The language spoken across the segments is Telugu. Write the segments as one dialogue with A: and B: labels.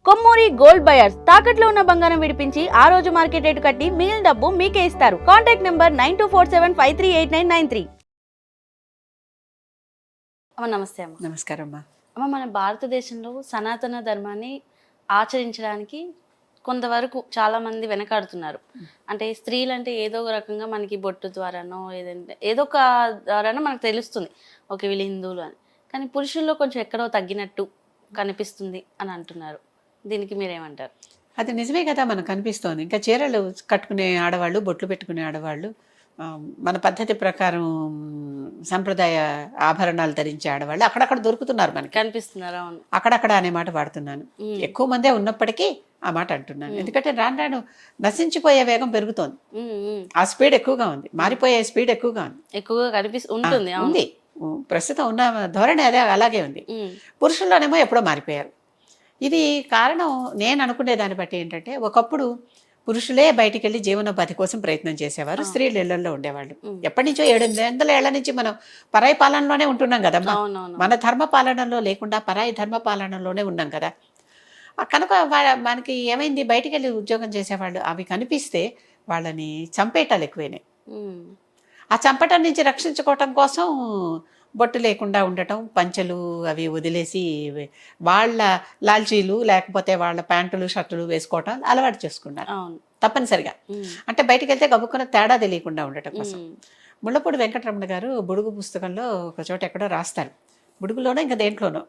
A: కొమ్మూరి గోల్డ్ బయర్స్ తాకట్లో ఉన్న బంగారం విడిపించి ఆ రోజు మార్కెట్ రేటు కట్టి మిగిలిన డబ్బు మీకే ఇస్తారు. Contact number 9247538993. అమ్మ నమస్తే. అమ్మ
B: నమస్కారం అమ్మా.
A: అమ్మ, మన భారతదేశంలో సనాతన ధర్మాన్ని ఆచరించడానికి కొంతవరకు చాలా మంది వెనకాడుతున్నారు. అంటే స్త్రీలు అంటే ఏదో ఒక రకంగా మనకి బొట్టు ద్వారానో ఏదంటే ఏదో ఒక ద్వారానో మనకు తెలుస్తుంది, ఓకే వీళ్ళు హిందువులు అని. కానీ పురుషుల్లో కొంచెం ఎక్కడో తగ్గినట్టు కనిపిస్తుంది అని అంటున్నారు. దీనికి మీరేమంటారు?
B: అది నిజమే కదా, మనకు కనిపిస్తోంది. ఇంకా చీరలు కట్టుకునే ఆడవాళ్ళు, బొట్లు పెట్టుకునే ఆడవాళ్ళు, మన పద్ధతి ప్రకారం సంప్రదాయ ఆభరణాలు ధరించే ఆడవాళ్ళు అక్కడక్కడ దొరుకుతున్నారు, మనకి
A: కనిపిస్తున్నారు. అవును,
B: అక్కడక్కడ అనే మాట వాడుతున్నాను. ఎక్కువ మందే ఉన్నప్పటికీ ఆ మాట అంటున్నాను. ఎందుకంటే రాను రాను నశించిపోయే వేగం పెరుగుతోంది. ఆ స్పీడ్ ఎక్కువగా ఉంది, మారిపోయే స్పీడ్ ఎక్కువగా ఉంది,
A: ఎక్కువగా ఉంటుంది.
B: ఉంది. ప్రస్తుతం ఉన్న ధోరణి అదే అలాగే ఉంది. పురుషుల్లోనేమో ఎప్పుడో మారిపోయారు. ఇది కారణం నేను అనుకునే దాన్ని బట్టి ఏంటంటే, ఒకప్పుడు పురుషులే బయటికి వెళ్ళి జీవనోపాధి కోసం ప్రయత్నం చేసేవారు, స్త్రీలు ఇళ్లలో ఉండేవాళ్ళు. ఎప్పటి నుంచో 700 ఏళ్ల నుంచి మనం పరాయి పాలనలోనే ఉంటున్నాం కదమ్మా. మన ధర్మ పాలనలో లేకుండా పరాయి ధర్మ పాలనలోనే ఉన్నాం కదా. కనుక మనకి ఏమైంది, బయటికి వెళ్ళి ఉద్యోగం చేసేవాళ్ళు అవి కనిపిస్తే వాళ్ళని చంపేటాలు ఎక్కువైనాయి. ఆ చంపటం నుంచి రక్షించుకోవటం కోసం బొట్టు లేకుండా ఉండటం, పంచెలు అవి వదిలేసి వాళ్ళ లాల్చీలు లేకపోతే వాళ్ళ ప్యాంటులు షర్టులు వేసుకోవటం అలవాటు చేసుకున్నారు తప్పనిసరిగా. అంటే బయటికి వెళ్తే గబుక్కున తేడా తెలియకుండా ఉండటం కోసం. ముళ్ళపూడి వెంకటరమణ గారు బుడుగు పుస్తకంలో ఒక చోట ఎక్కడో రాస్తారు, బుడుగులోనో ఇంకా దేంట్లోనో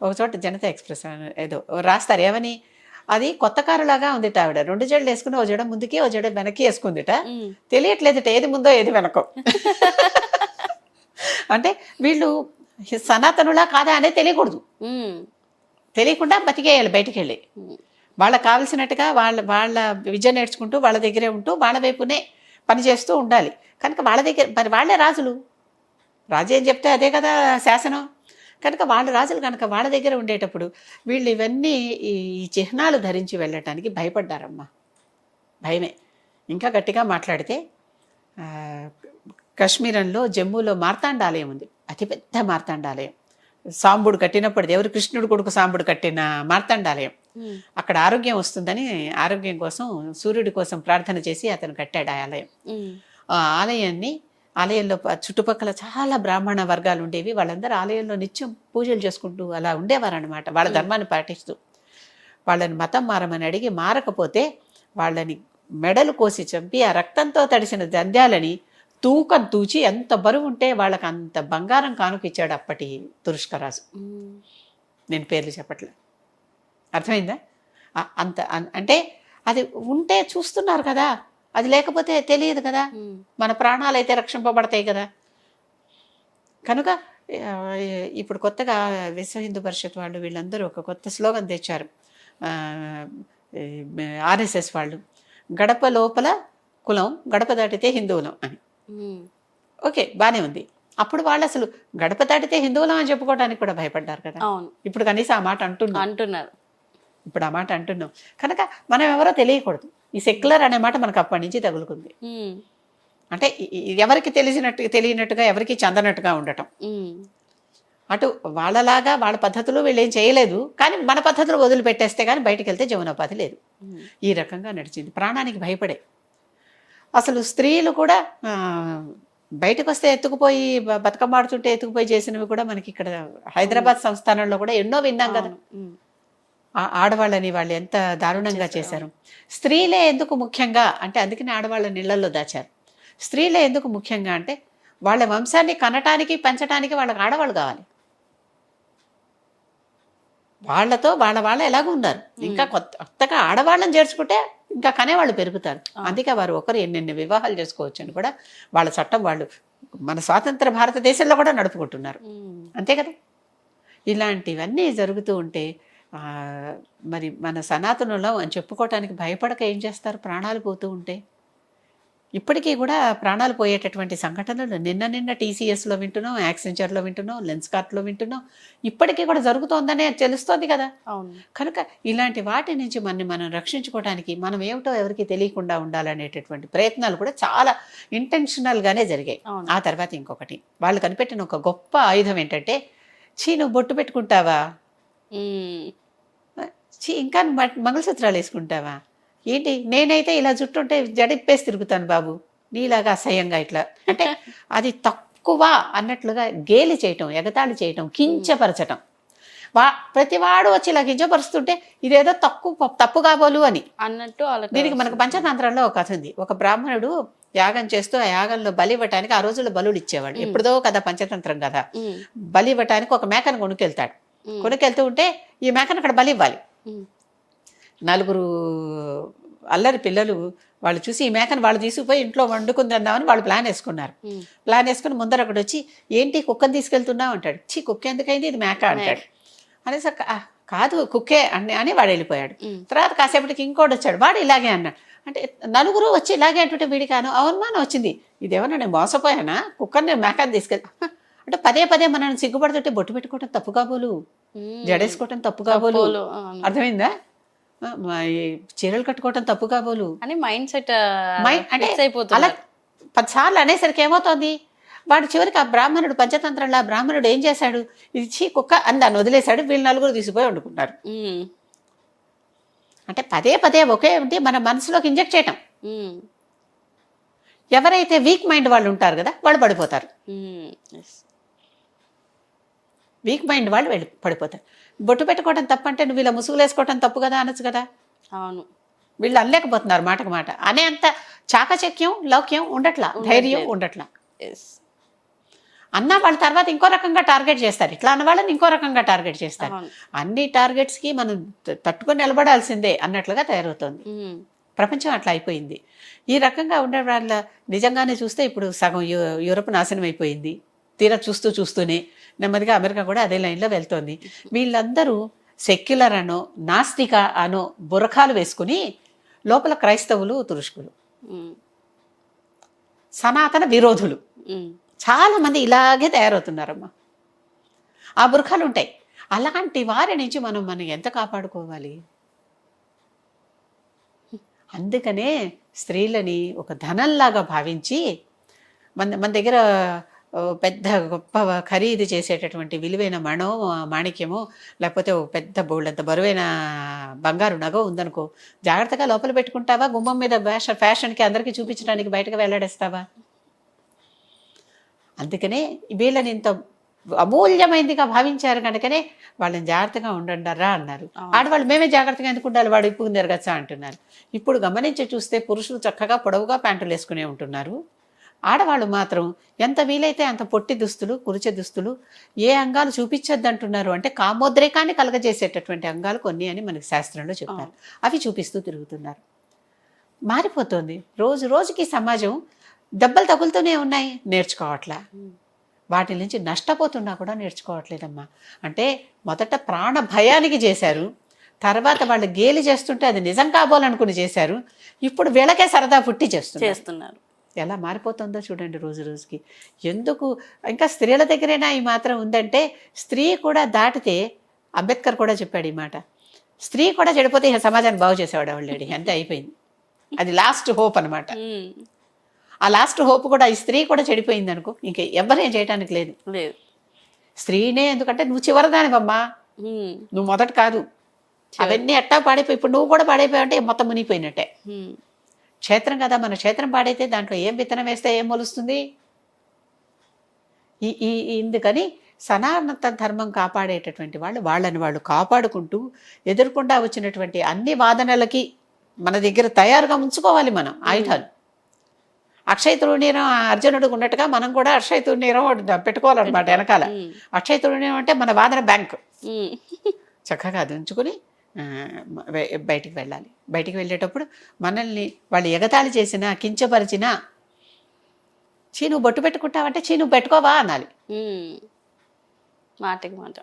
B: ఒక చోట జనతా ఎక్స్ప్రెస్ ఏదో రాస్తారు. ఏమని, అది కొత్త కారులాగా ఉంది ఆవిడ, 2 జడలు వేసుకుని ఓ జడ ముందుకి ఓ జడ వెనక్కి వేసుకుందిట, తెలియట్లేదుట ఏది ముందో ఏది వెనకో. అంటే వీళ్ళు సనాతనులా కాదా అనేది తెలియకూడదు, తెలియకుండా బతికేయాలి బయటికి వెళ్ళి. వాళ్ళకి కావలసినట్టుగా వాళ్ళ విద్య నేర్చుకుంటూ వాళ్ళ దగ్గరే ఉంటూ వాళ్ళ వైపునే పనిచేస్తూ ఉండాలి. కనుక వాళ్ళ దగ్గర మరి వాళ్ళే రాజులు, రాజు ఏం చెప్తే అదే కదా శాసనం. కనుక వాళ్ళ రాజులు కనుక వాళ్ళ దగ్గర ఉండేటప్పుడు వీళ్ళు ఇవన్నీ ఈ చిహ్నాలు ధరించి వెళ్ళటానికి భయపడ్డారమ్మా. భయమే. ఇంకా గట్టిగా మాట్లాడితే కాశ్మీరంలో జమ్మూలో మార్తాండాలయం ఉంది, అతిపెద్ద మార్తాండాలయం. సాంబుడు కట్టినప్పుడు, దేవుడు కృష్ణుడు కొడుకు సాంబుడు కట్టిన మార్తాండాలయం. అక్కడ ఆరోగ్యం వస్తుందని, ఆరోగ్యం కోసం సూర్యుడి కోసం ప్రార్థన చేసి అతను కట్టాడు ఆ ఆలయం. ఆ ఆలయంలో చుట్టుపక్కల చాలా బ్రాహ్మణ వర్గాలు ఉండేవి. వాళ్ళందరూ ఆలయంలో నిత్యం పూజలు చేసుకుంటూ అలా ఉండేవారు అనమాట, వాళ్ళ ధర్మాన్ని పాటిస్తూ. వాళ్ళని మతం మారమని అడిగి మారకపోతే వాళ్ళని మెడలు కోసి చంపి ఆ రక్తంతో తడిసిన దంద్యాలని తూకం తూచి ఎంత బరువు ఉంటే వాళ్ళకి అంత బంగారం కానుకిచ్చాడు అప్పటి తురుష్కరాజు. నేను పేర్లు చెప్పట్లే, అర్థమైందా? అంత అంటే అది ఉంటే చూస్తున్నారు కదా, అది లేకపోతే తెలియదు కదా. మన ప్రాణాలు అయితే రక్షింపబడతాయి కదా. కనుక ఇప్పుడు కొత్తగా విశ్వ హిందూ పరిషత్ వాళ్ళు వీళ్ళందరూ ఒక కొత్త స్లోగన్ తెచ్చారు, ఆర్ఎస్ఎస్ వాళ్ళు, గడప లోపల కులం, గడప దాటితే హిందువులం అని. ఓకే, బానే ఉంది. అప్పుడు వాళ్ళు అసలు గడప దాటితే హిందువులం అని చెప్పుకోవడానికి కూడా భయపడ్డారు కదా. ఇప్పుడు కనీసం ఆ మాట అంటున్నారు, ఇప్పుడు ఆ మాట అంటున్నాం. కనుక మనం ఎవరో తెలియకూడదు. ఈ సెక్యులర్ అనే మాట మనకు అప్పటి నుంచి తగులుకుంది. అంటే ఎవరికి తెలియనట్టుగా ఎవరికి చెందనట్టుగా ఉండటం. అటు వాళ్ళలాగా వాళ్ళ పద్ధతులు వీళ్ళేం చేయలేదు, కానీ మన పద్ధతులు వదిలిపెట్టేస్తే కానీ బయటకు వెళ్తే జీవనోపాధి లేదు. ఈ రకంగా నడిచింది, ప్రాణానికి భయపడే. అసలు స్త్రీలు కూడా బయటకు వస్తే ఎత్తుకుపోయి బతుకమ్మాడుతుంటే ఎత్తుకుపోయి చేసినవి కూడా మనకి ఇక్కడ హైదరాబాద్ సంస్థానంలో కూడా ఎన్నో విన్నాం కదా. ఆడవాళ్ళని వాళ్ళు ఎంత దారుణంగా చేశారు. స్త్రీలే ఎందుకు ముఖ్యంగా అంటే, అందుకని ఆడవాళ్ళని ఇళ్లలో దాచారు. స్త్రీలే ఎందుకు ముఖ్యంగా అంటే, వాళ్ళ వంశాన్ని కనటానికి పెంచడానికి వాళ్ళకి ఆడవాళ్ళు కావాలి. వాళ్ళతో వాళ్ళ ఎలాగో ఉన్నారు, ఇంకా కొత్తగా ఆడవాళ్ళని చేర్చుకుంటే ఇంకా కనేవాళ్ళు పెరుగుతారు. అందుకే వారు ఒకరు ఎన్నెన్ని వివాహాలు చేసుకోవచ్చు అని కూడా వాళ్ళ చట్టం వాళ్ళు మన స్వాతంత్ర భారతదేశంలో కూడా నడుపుకుంటున్నారు. అంతే కదా. ఇలాంటివన్నీ జరుగుతూ ఉంటే మరి మన సనాతనులం అని చెప్పుకోవటానికి భయపడక ఏం చేస్తారు, ప్రాణాలు పోతూ ఉంటే. ఇప్పటికీ కూడా ప్రాణాలు పోయేటటువంటి సంఘటనలు నిన్న టీసీఎస్లో వింటున్నాం, యాక్సెంచర్లో వింటున్నాం, లెన్స్కార్ట్లో వింటున్నాం. ఇప్పటికీ కూడా జరుగుతోందనే తెలుస్తోంది కదా. కనుక ఇలాంటి వాటి నుంచి మనం రక్షించుకోవడానికి మనం ఏమిటో ఎవరికి తెలియకుండా ఉండాలనేటటువంటి ప్రయత్నాలు కూడా చాలా ఇంటెన్షనల్గానే జరిగాయి. ఆ తర్వాత ఇంకొకటి, వాళ్ళు కనిపెట్టిన ఒక గొప్ప ఆయుధం ఏంటంటే, నువ్వు బొట్టు పెట్టుకుంటావా, చీ ఇంకా నువ్వు మంగళసూత్రాలు వేసుకుంటావా ఏంటి, నేనైతే ఇలా జుట్టుంటే జడిప్పేసి తిరుగుతాను బాబు, నీలాగా అసహ్యంగా ఇట్లా అంటే అది తక్కువ అన్నట్లుగా గేలి చేయటం, ఎగతాళి చేయటం, కించపరచటం. ప్రతివాడు వచ్చి ఇలా కించపరుస్తుంటే ఇదేదో తప్పు కాబోలు అని
A: అన్నట్టు వాళ్ళకి
B: దీనికి మనకు పంచతంత్రంలో ఒక కథ ఉంది. ఒక బ్రాహ్మణుడు యాగం చేస్తూ ఆ యాగంలో బలి ఇవ్వటానికి, ఆ రోజుల్లో బలులు ఇచ్చేవాడు, ఎప్పుడుదో కదా పంచతంత్రం కదా, బలి ఇవ్వటానికి ఒక మేకను కొనుకెళ్తాడు. కొనుకెళ్తూ ఉంటే ఈ మేకను అక్కడ బలి ఇవ్వాలి. నలుగురు అల్లరి పిల్లలు వాళ్ళు చూసి ఈ మేకను వాళ్ళు తీసుకుపోయి ఇంట్లో వండుకుందామని వాళ్ళు ప్లాన్ వేసుకున్నారు. ప్లాన్ వేసుకుని ముందర ఒకటి వచ్చి ఏంటి కుక్కను తీసుకెళ్తున్నావు అంటాడు. చీ కుక్క ఎందుకైంది, ఇది మేక అంటాడు. అనేసి కాదు కుక్కే అని వాడు వెళ్ళిపోయాడు. తర్వాత కాసేపటికి ఇంకోటి వచ్చాడు, వాడు ఇలాగే అన్నాడు. అంటే నలుగురు వచ్చి ఇలాగే అంటుంటే వీడికి అవమానం వచ్చింది, ఇదేమన్నా నేను మోసపోయానా, కుక్కని నేను మేకని తీసుకెళ్తా అంటే పదే పదే మనల్ని సిగ్గుపడుతుంటే బొట్టు పెట్టుకోవటం తప్పు కాబోలు, జడేసుకోవటం తప్పు కాబోలు, అర్థమైందా, చీరలు కట్టుకోవటం తప్పు కాబోలు
A: అని మైండ్ సెట్
B: అంటే అలా 10 సార్లు అనేసరికి ఏమవుతోంది, వాడు చివరికి ఆ బ్రాహ్మణుడు పంచతంత్రంలో ఆ బ్రాహ్మణుడు ఏం చేశాడు, ఇది చీ కుక్క అని దాన్ని వదిలేశాడు. వీళ్ళు నలుగురు తీసిపోయి వండుకున్నారు. అంటే పదే పదే ఒకే మన మనసులోకి ఇంజెక్ట్ చేయటం. ఎవరైతే వీక్ మైండ్ వాళ్ళు ఉంటారు కదా వాళ్ళు పడిపోతారు. వీక్ మైండ్ వాళ్ళు పడిపోతారు. బొట్టు పెట్టుకోవడం తప్పంటే నువ్వు ఇలా ముసుగులు వేసుకోవటం తప్పు కదా అనొచ్చు కదా.
A: అవును,
B: వీళ్ళు అనలేకపోతున్నారు మాటకు మాట. అనే అంత చాకచక్యం లౌక్యం ఉండట్లా, ధైర్యం ఉండట్లా. అన్న వాళ్ళ తర్వాత ఇంకో రకంగా టార్గెట్ చేస్తారు, ఇట్లా అన్న వాళ్ళని ఇంకో రకంగా టార్గెట్ చేస్తారు. అన్ని టార్గెట్స్కి మనం తట్టుకొని నిలబడాల్సిందే అన్నట్లుగా తయారవుతుంది ప్రపంచం. అట్లా అయిపోయింది. ఈ రకంగా ఉండే వాళ్ళ నిజంగానే చూస్తే ఇప్పుడు సగం యూరప్ నాశనం అయిపోయింది. తీరా చూస్తూనే నెమ్మదిగా అమెరికా కూడా అదే లైన్లో వెళ్తోంది. వీళ్ళందరూ సెక్యులర్ అనో నాస్తిక అనో బురఖాలు వేసుకుని లోపల క్రైస్తవులు తురుష్కులు, సనాతన విరోధులు చాలా మంది ఇలాగే తయారవుతున్నారమ్మా. ఆ బురఖాలు ఉంటాయి. అలాంటి వారి నుంచి మనం ఎంత కాపాడుకోవాలి. అందుకనే స్త్రీలని ఒక ధనంలాగా భావించి మన దగ్గర పెద్ద గొప్ప ఖరీదు చేసేటటువంటి విలువైన మాణిక్యమో లేకపోతే ఒక పెద్ద బోల్డంత బరువైన బంగారు నగో ఉందనుకో, జాగ్రత్తగా లోపల పెట్టుకుంటావా, గుమ్మం మీద ఫ్యాషన్కి అందరికీ చూపించడానికి బయటకు వెళ్ళడేస్తావా? అందుకనే వీళ్ళని ఇంత అమూల్యమైనదిగా భావించారు కనుకనే వాళ్ళని జాగ్రత్తగా ఉండండిరా అన్నారు. ఆడవాళ్ళు మేమే జాగ్రత్తగా ఎందుకు ఉండాలి, వాడు ఇప్పుడు నెరగచ్చా అంటున్నారు. ఇప్పుడు గమనించి చూస్తే పురుషులు చక్కగా పొడవుగా ప్యాంటులు వేసుకునే ఉంటున్నారు. ఆడవాళ్ళు మాత్రం ఎంత వీలైతే అంత పొట్టి దుస్తులు, కురిచె దుస్తులు, ఏ అంగాలు చూపించద్దు అంటున్నారు. అంటే కామోద్రేకాన్ని కలగజేసేటటువంటి అంగాలు కొన్ని అని మనకి శాస్త్రంలో చెప్పారు. అవి చూపిస్తూ తిరుగుతున్నారు. మారిపోతుంది రోజు రోజుకి సమాజం. దెబ్బలు తగులుతూనే ఉన్నాయి, నేర్చుకోవట్లా. వాటి నుంచి నష్టపోతున్నా కూడా నేర్చుకోవట్లేదమ్మా. అంటే మొదట ప్రాణ భయానికి చేశారు, తర్వాత వాళ్ళు గేలి చేస్తుంటే అది నిజం కాబోలనుకుని చేశారు, ఇప్పుడు వీళ్ళకే సరదా పుట్టి చేస్తున్నారు. ఎలా మారిపోతుందో చూడండి రోజు రోజుకి. ఎందుకు ఇంకా స్త్రీల దగ్గరైనా ఈ మాత్రం ఉందంటే, స్త్రీ కూడా దాటితే అంబేద్కర్ కూడా చెప్పాడు ఈ మాట, స్త్రీ కూడా చెడిపోతే ఈ సమాజాన్ని బాగు చేసేవాడు ఆవిడ, అంతే అయిపోయింది. అది లాస్ట్ హోప్ అనమాట. ఆ లాస్ట్ హోప్ కూడా ఈ స్త్రీ కూడా చెడిపోయింది అనుకో, ఇంక ఎవరేం చేయటానికి లేదు. స్త్రీనే ఎందుకంటే నువ్వు చివరిదానివమ్మా, నువ్వు మొదట కాదు. అవన్నీ ఎట్టా పాడైపోయి ఇప్పుడు నువ్వు కూడా పాడైపోయావంటే మొత్తం మునిగిపోయినట్టే. క్షేత్రం కదా, మన క్షేత్రం పాడైతే దాంట్లో ఏం విత్తనం వేస్తే ఏం మొలుస్తుంది? ఇందుకని సనాతన ధర్మం కాపాడేటటువంటి వాళ్ళని వాళ్ళు కాపాడుకుంటూ ఎదుర్కొండా వచ్చినటువంటి అన్ని వాదనలకి మన దగ్గర తయారుగా ఉంచుకోవాలి మనం ఆయుధాలు. అక్షయ తృణీరం అర్జునుడికి ఉన్నట్టుగా మనం కూడా అక్షయ తృణీరం పెట్టుకోవాలన్నమాట వెనకాల. అక్షయ తృణీరం అంటే మన వాదన బ్యాంక్. చక్కగా అది ఉంచుకుని బయటికి వెళ్ళాలి. బయటికి వెళ్ళేటప్పుడు మనల్ని వాళ్ళు ఎగతాళి చేసినా కించపరిచినా, చీ నువ్వు బొట్టు పెట్టుకుంటావంటే చీ నువ్వు పెట్టుకోవా అనాలి.
A: మాటకి మాట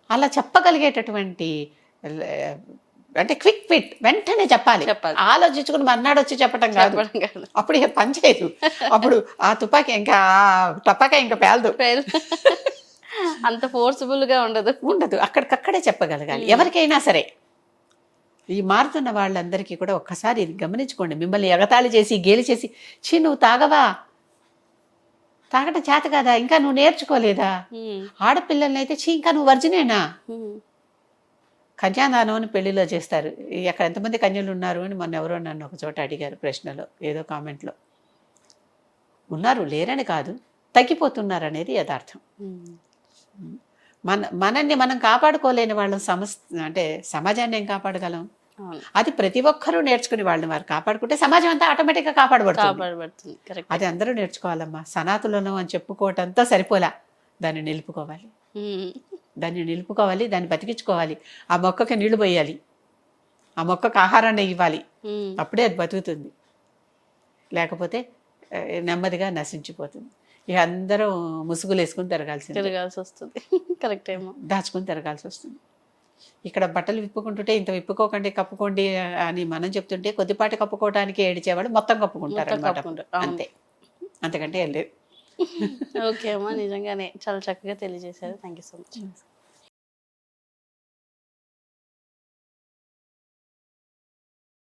B: అలా చెప్పగలిగేటటువంటి అంటే క్విక్ ఫిట్ వెంటనే చెప్పాలి. ఆలోచించుకుని మర్నాడు వచ్చి చెప్పటం కాదు. అప్పుడు ఇక పని చేయదు. అప్పుడు ఆ తుపాకీ ఇంకా పేలదు,
A: అంత ఫోర్స్ఫుల్ గా ఉండదు.
B: అక్కడికక్కడే చెప్పగలగాలి ఎవరికైనా సరే. ఈ మారుతున్న వాళ్ళందరికీ కూడా ఒక్కసారి ఇది గమనించుకోండి. మిమ్మల్ని ఎగతాళి చేసి గేలి చేసి చీ నువ్వు తాగవా, తాగటం చేత కదా, ఇంకా నువ్వు నేర్చుకోలేదా, ఆడపిల్లల్ని అయితే చీ ఇంకా నువ్వు వర్జినేనా, కన్యాదానం అని పెళ్లిలో చేస్తారు. అక్కడ ఎంతమంది కన్యలు ఉన్నారు అని మొన్న ఎవరో నన్ను ఒక చోట అడిగారు ప్రశ్నలో, ఏదో కామెంట్లో. ఉన్నారు, లేరని కాదు, తగ్గిపోతున్నారు అనేది యథార్థం. మనల్ని మనం కాపాడుకోలేని వాళ్ళం అంటే సమాజాన్ని ఏం కాపాడగలం? అది ప్రతి ఒక్కరూ నేర్చుకుని వాళ్ళని వారు కాపాడుకుంటే సమాజం అంతా ఆటోమేటిక్గా కాపాడబడుతుంది. అది అందరూ నేర్చుకోవాలమ్మా. సనాతులను అని చెప్పుకోవటంతో సరిపోలా, దాన్ని నిలుపుకోవాలి, దాన్ని బతికించుకోవాలి. ఆ మొక్కకి నీళ్లు పోయాలి, ఆ మొక్కకు ఆహారాన్ని ఇవ్వాలి, అప్పుడే అది బతుకుతుంది. లేకపోతే నెమ్మదిగా నశించిపోతుంది. ఇక అందరూ ముసుగులు వేసుకుని తిరగాల్సి
A: వస్తుంది. కరెక్ట్ ఏమో,
B: దాచుకుని తిరగాల్సి వస్తుంది. ఇక్కడ బట్టలు విప్పుకుంటుంటే ఇంత విప్పుకోకండి, కప్పుకోండి అని మనం చెప్తుంటే కొద్దిపాటి కప్పుకోవడానికి ఏడిచేవాడు మొత్తం కప్పుకుంటారు అనమాట. అంతే, అంతకంటే వెళ్ళలేదు.
A: ఓకే అమ్మా, నిజంగానే చాలా చక్కగా తెలియజేశారు. Thank you so much.